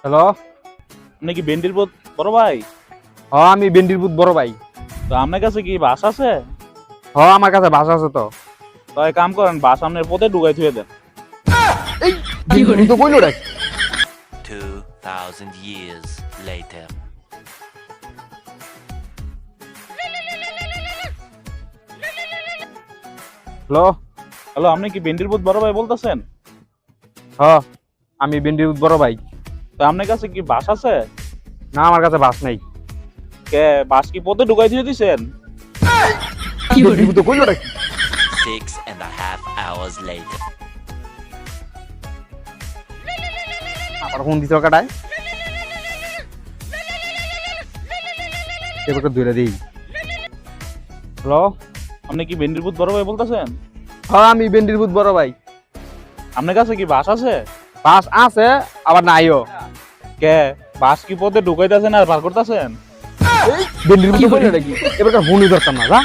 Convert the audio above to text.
Hello. আপনি কি বেন্ডির বোধ বড় ভাই? আমি বেন্ডির পুত বড় ভাই। তো আপনার কাছে কি বাস আছে? আমার কাছে বাস আছে তো। তো এক কাম করেন, বাস আপনার পথে ঢুকাই থুয়ে দেন। এই তো কইলো রে। 2000 years later. হ্যালো। হ্যালো, আপনি কি বেন্ডির বোধ বড় ভাই বলতেছেন? আমি বেন্ডির পুত বড় ভাই। তো আপনার কাছে কি বাস আছে? না, আমার কাছে বাস নাই। কে বাস কি পথে ঢুকাই থুয়ে দিছেন? তো কইলো রে। 6.5 hours later. আমার ফোন দিছো কাটায়। এবারে দুইটা দেই। হ্যালো। আপনি কি বেন্ডির বোধ বড় ভাই বলতেছেন? আমি বেন্ডির পুত বড় ভাই। আপনার কাছে কি বাস আছে? বাস আছে আবার নাইও। কে বাস কি পথে ঢুকাইতেছেন আর পার করতেছেন? বেন্ডির পুত কইলো নাকি? এবারে ফোনই ধরতাম না, যা।